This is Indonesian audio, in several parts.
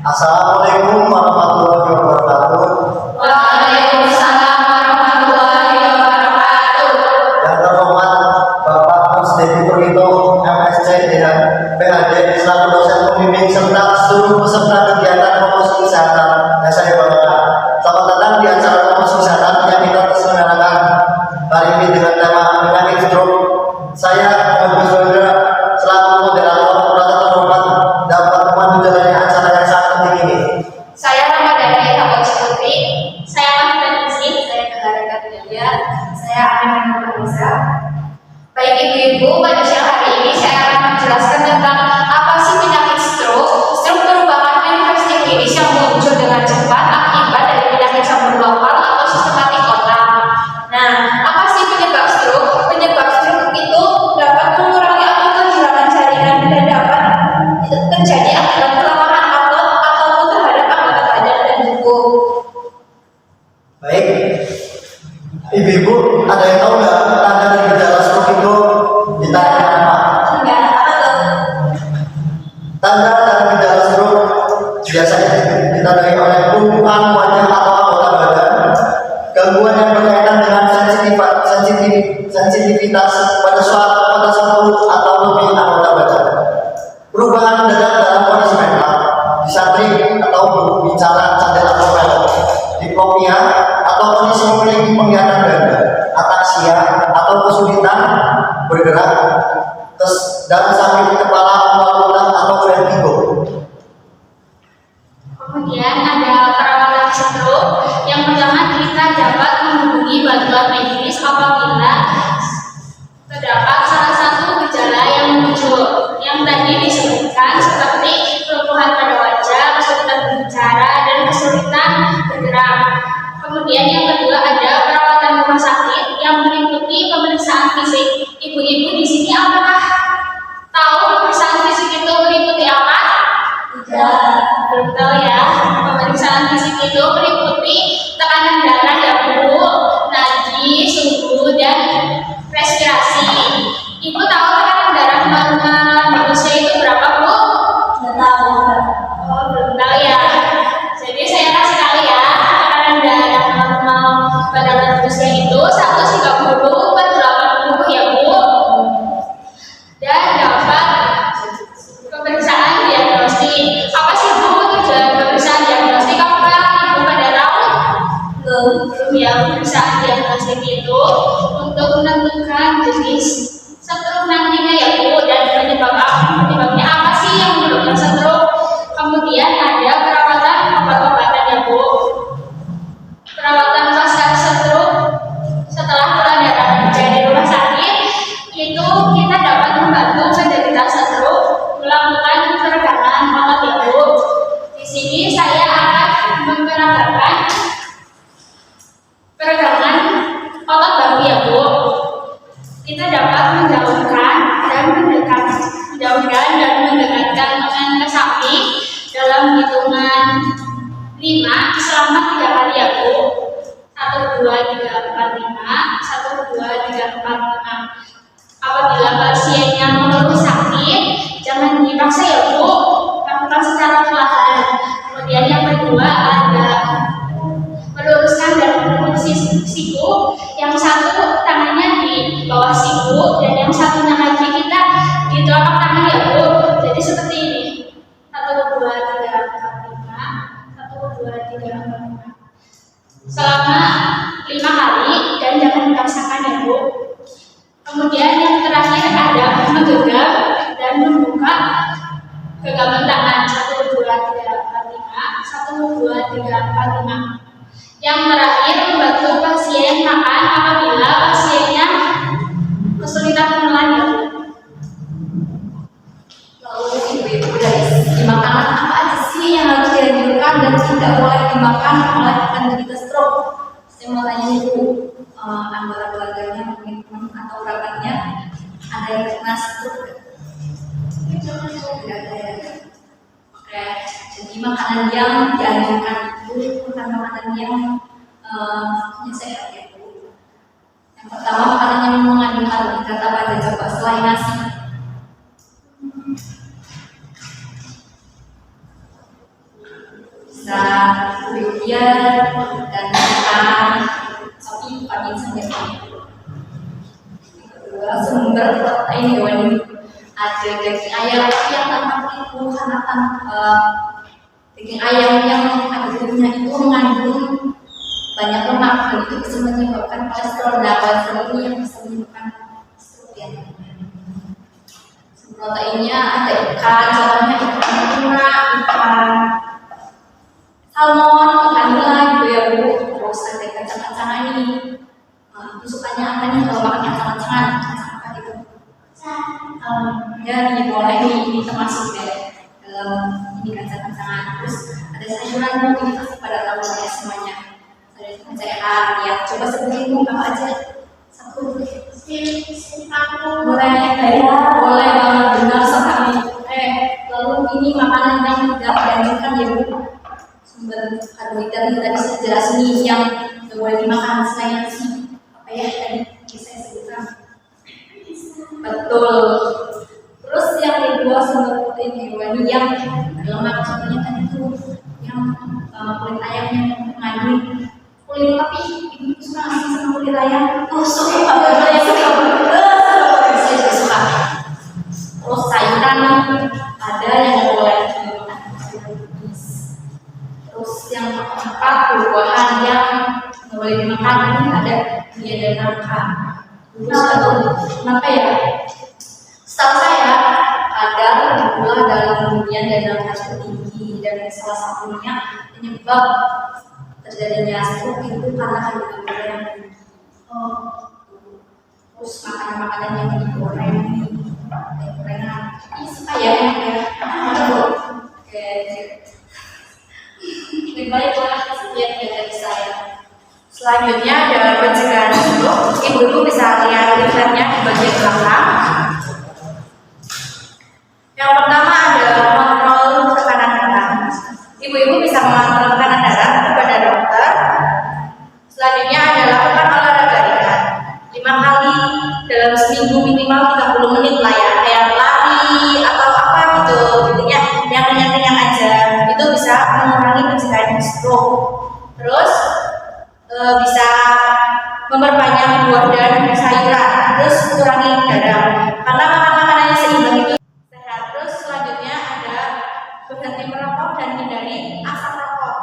Assalamualaikum warahmatullahi wabarakatuh. Waalaikumsalam warahmatullahi wabarakatuh. Yang terhormat Bapak Musdevitur itu MSc dan PhD selaku dosen pembimbing serta seluruh peserta kegiatan promosi kesehatan yang saya banggakan. Selamat datang di acara promosi kesehatan yang kita selenggarakan hari ini dengan tema penyakit stroke. Saya Agus Wendra selaku moderator merasa terhormat dapat memandu jalannya acara yang sangat penting ini. Saya Ramadhani Hawa Putri. Saya Mahfud Rizky. Saya Kelarga Biaya. Saya Amin Nurhaliza. Baik ibu-ibu, pada siang hari ini saya akan menjelaskan tentang apa sih penyakit stroke. Stroke merupakan manifest klinis yang muncul dengan cepat akibat dari penyakit sambung lokal atau sistematik otak. Nah, apa sih penyebab stroke? Penyebab stroke itu dapat mengurangi atau kehilangan jaringan dan dapat terjadi akibat kelemahan otot ataupun terhadap anggota badan dan tubuh. Baik, ibu-ibu ada yang tahu nggak tanda dan gejala stroke itu ditanya apa? Enggak, apa tuh? Tanda dan gejala stroke biasanya ditandai oleh lumpuhan wajah atau anggota badan, gangguan yang berkaitan dengan sensitivitas pada satu atau lebih anggota badan, perubahan mendadak dalam kondisi mental, disantri atau berbicara cadel atau pelek, diplopia atau kondisi memiliki penglihatan ganda, ataksia atau kesulitan bergerak, dan sakit kepala, mual muntah atau vertigo. Kemudian ada perawatan stroke. Yang pertama, kita dapat menghubungi bantuan medis apabila terdapat salah satu gejala yang muncul yang tadi disebutkan seperti kelumpuhan pada wajah, kesulitan berbicara, dan kesulitan bergerak. Kemudian yang kedua ada perawatan rumah sakit yang meliputi pemeriksaan fisik. Ibu-ibu di sini apakah tahu pemeriksaan fisik itu meliputi apa? Tidak, belum tahu ya. Pemeriksaan fisik itu meliputi tekanan darah ya Bu, nadi, suhu, dan respirasi. Ibu tahu tekanan darah manusia itu berapa Bu? Tidak tahu. Oh, belum tahu ya. Jadi saya kasih tahu ya, tekanan darah normal pada manusia itu 130/80 ya Bu. Dan dapat pemeriksaan diagnostik. Apa sih Bu tujuan pemeriksaan diagnostik? Apakah Ibu pada tahu? Belum ya. Pemeriksaan diagnostik itu untuk menentukan jenis stroke nantinya ya Bu, dan penyebabnya apa sih yang menyebabkan stroke. Kemudian ada perawatan obat-obatan ya Bu. Perawatan pasca stroke setelah peladaran kerja di rumah sakit itu kita dapat membantu penderita stroke melakukan peregangan otot ya Bu. Di sini saya akan memperagakan peregangan otot bahu ya Bu. Kita dapat menjauhkan dan mendekatkan tangan ke samping dalam hitungan 5 selama 3 kali ya Bu. 1, 2, 3, 4, 5. 1, 2, 3, 4, 5. Apabila pasiennya mengeluh sakit, jangan dipaksa ya Bu, lakukan secara perlahan. Kemudian yang kedua ada meluruskan dan menekuk siku. Yang satu tangannya di bawah siku dan yang satunya lagi kita di telapak tangan ya Bu. Jadi seperti ini. 1, 2, 3, 4, 5. 1, 2, 3, 4, 5. Selama 5 kali dan jangan dipaksakan ya Bu. Kemudian yang terakhir ada menggenggam dan membuka genggaman tangan. 1, 2, 3, 4, 5. 1, 2, 3, 4, 5. Yang terakhir membantu pasien makan apabila pasiennya kesulitan menelan ya Bu. Lalu ibu-ibu dari segi makanan apa aja sih yang harus dianjurkan dan tidak boleh dimakan oleh penderita stroke? Saya mau tanya ibu, anggota keluarganya mungkin teman atau kerabatnya ada yang kena stroke? Tidak ada ya. Oke, jadi makanan yang dianjurkan itu bukan makanan yang sehat ya Bu. Yang pertama makanan yang mengandung karbohidrat apa aja coba selain nasi? bisa ujian dan makan, tapi bukan instan ya. Kedua, sumber protein hewani ada daging ayam yang tanpa itu karena daging ayam yang ada dagingnya itu mengandung banyak lemak dan itu bisa menyebabkan kolesterol. Nah, kolesterol ini yang bisa menyebabkan stroke ya. Proteinnya ada ikan, contohnya ikan tuna, ikan salmon, ikan nila gitu ya Bu. Terus ada kacang-kacangan ini. Itu sukanya apa nih kalau makan kacang-kacangan? Kacang apa gitu? Ya ini boleh nih, ini termasuk ya dalam ini kacang-kacangan. Terus ada sayuran Bu, ini pasti pada tahu ya semuanya. Sayuran sehat ya. Coba sebutin Bu apa aja? Satu. Boleh ya, boleh banget, benar sekali. Lalu ini makanan yang tidak dianjurkan ya Bu. Sumber karbohidrat tadi saya jelasin nih yang tidak boleh dimakan selain nasi. Apa ya tadi saya sebutkan? Betul. Terus yang kedua sumber protein hewani yang berlemak, contohnya tadi itu yang kulit ayam yang mengandung kulit, tapi ibu suka nasi sama kulit ayam. Suka banget ya, suka banget. Saya juga suka. Terus sayuran ada yang boleh dimakan. Terus yang keempat buah-buahan yang boleh dimakan ini ada dia dan nangka. Kenapa ya? Setahu saya ada gula dalam durian dan nangka tinggi, dan salah satunya penyebab terjadinya stroke itu karena kandungan gula yang tinggi. Terus makanan-makanan yang digoreng, gorengan, ini suka ya? Oke. Lebih baik sekian dari saya. Selanjutnya ada pencegahan stroke. Ibu-ibu bisa lihat lihatnya di bagian belakang. Yang pertama ada kontrol tekanan darah. Ibu-ibu bisa mengontrol tekanan darah kepada dokter. Selanjutnya ada lakukan olahraga ringan 5 kali dalam seminggu, minimal 30 menit lah ya, kayak lari atau apa gitu, intinya yang ringan-ringan aja. Itu bisa mengurangi pencegahan stroke. Terus bisa memperbanyak buah dan sayuran. Terus kurangi garam karena makanan yang seimbang itu sehat. Terus selanjutnya ada berhenti merokok dan hindari asap rokok.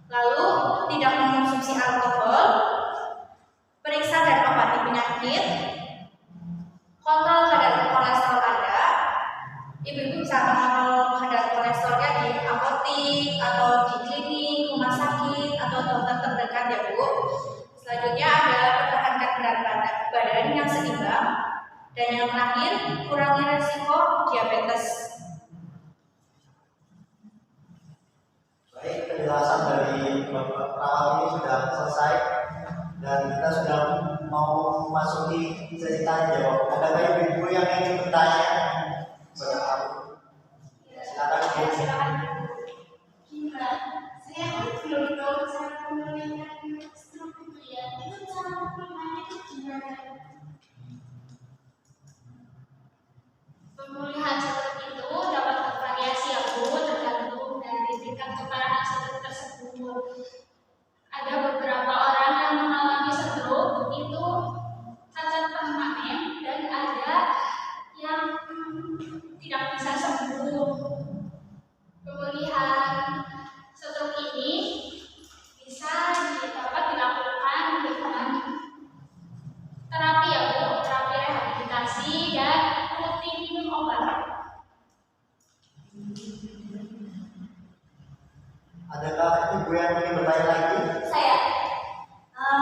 Lalu tidak mengonsumsi alkohol, periksa dan obati penyakit, kontrol kadar kolesterol Anda. Ibu-ibu bisa mengontrol kadar kolesterolnya di apotik atau di klinik, rumah sakit atau dokter terdekat ya Bu. Selanjutnya ada pertahankan berat badan yang seimbang, dan yang terakhir kurangi resiko diabetes. Baik, penjelasan dari Bapak Perawat ini sudah selesai dan kita sudah mau masuki sesi tanya jawab. Adakah ibu-ibu yang ingin bertanya? Silakan. Saya belum tahu cara pemulihan stroke itu ya. Itu cara pemulihannya itu gimana? Pemulihan stroke itu dapat bervariasi ya Bu, tergantung dari tingkat keparahan stroke tersebut. Ada beberapa orang yang mengalami stroke itu cacat permanen, dan ada yang tidak bisa sembuh. Pemulihan stroke ini bisa dapat dilakukan dengan terapi ya Bu, terapi rehabilitasi dan rutin minum obat. Adakah ibu yang ingin bertanya lagi? Saya,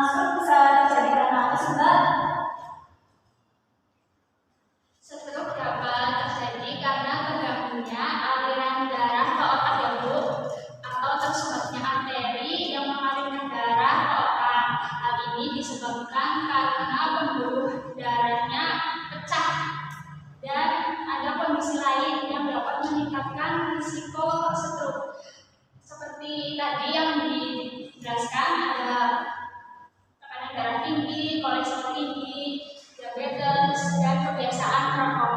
stroke bisa dijadikan apa sih Mbak? Stroke dapat terjadi karena terganggunya aliran darah ke otak ya Bu, atau tersumbatnya arteri yang mengalirkan darah ke otak. Hal ini disebabkan karena pembuluh darahnya pecah, dan ada kondisi lain yang dapat meningkatkan risiko stroke. Seperti tadi yang dijelaskan, ada tekanan darah tinggi, kolesterol tinggi, diabetes, dan kebiasaan merokok.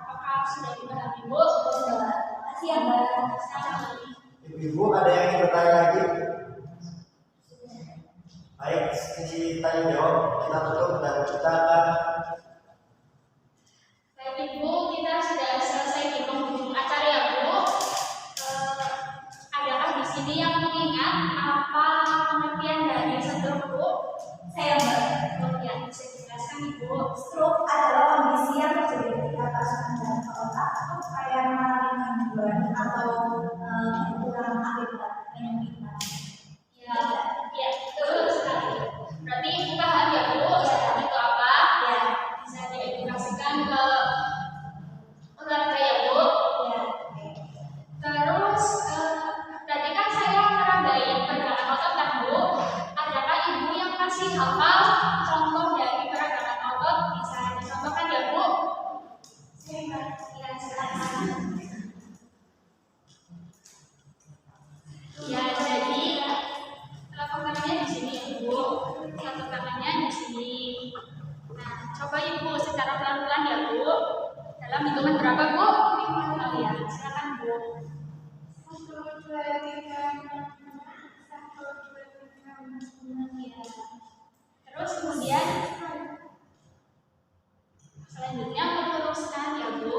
Apakah sudah dipahami Bu? Terima kasih ya Mbak. Ibu-ibu ada yang tanya jawab, kita tutup dan kita akan Baik Ibu, kita sudah selesai di penghujung acara ya Bu. Adakah di sini yang mengingat apa pengertian dari stroke Bu? Saya Mbak. Oh ya, bisa dijelaskan Ibu. Stroke adalah kondisi yang terjadi ketika pasukan dalam otak atau kayak mengalami gangguan atau kekurangan akibat penyempitan. Ya, ya, betul sekali. Berarti Ibu paham ya Bu, stroke itu apa? Ya, Bisa diedukasikan ke keluarga ya Bu. ya. Terus, tadi kan saya merambai pergerakan otot kan Bu. Adakah Ibu yang masih hafal contoh dari pergerakan otot? Bisa dicontohkan ya Bu? Ya, silakan. Ya, jadi telapak tangannya di sini ya Bu. Telapak tangannya di sini. Nah, coba Ibu secara pelan-pelan ya Bu. Dalam hitungan berapa Bu? Oh ya, silakan Bu. 1, 2, 3, 4, 1, 2, 3, 4, 5, 6, 7, 8, 9, 10. Ya. Terus kemudian selanjutnya meluruskan ya Bu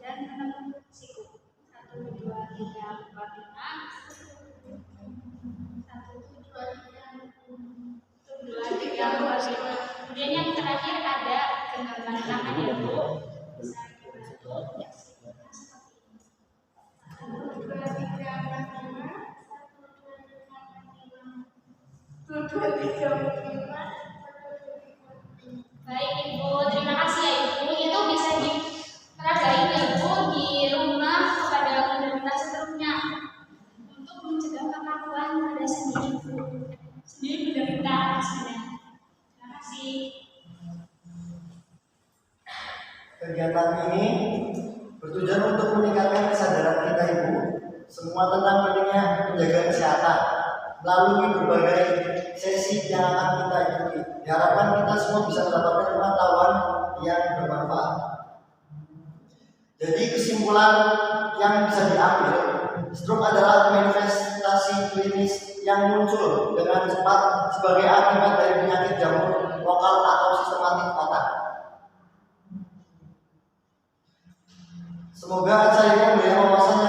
dan menepuk siku. 1, 2, 3, 4, 5. 1, 2, 3, 4, 5. Kemudian yang terakhir ada genggaman tangan ya Bu. Bisa dibantu. Ya. 1, 2, 3, 4, 5. 1, 2, 3, 4, 5. Baik Ibu, terima kasih ya Ibu. Itu bisa diperagain ya Bu di rumah kepada penderita seterusnya untuk mencegah kekakuan pada sendi Ibu. Sendiri menderita rasanya. Terima kasih. kegiatan ini bertujuan untuk meningkatkan kesadaran kita Ibu semua tentang pentingnya menjaga kesehatan melalui berbagai sesi yang akan kita ikuti. Diharapkan kita semua bisa mendapatkan pengetahuan yang bermanfaat. Jadi kesimpulan yang bisa diambil, stroke adalah manifestasi klinis yang muncul dengan cepat sebagai akibat dari penyakit jamur lokal atau sistematik otak. Semoga acara ini memberikan wawasan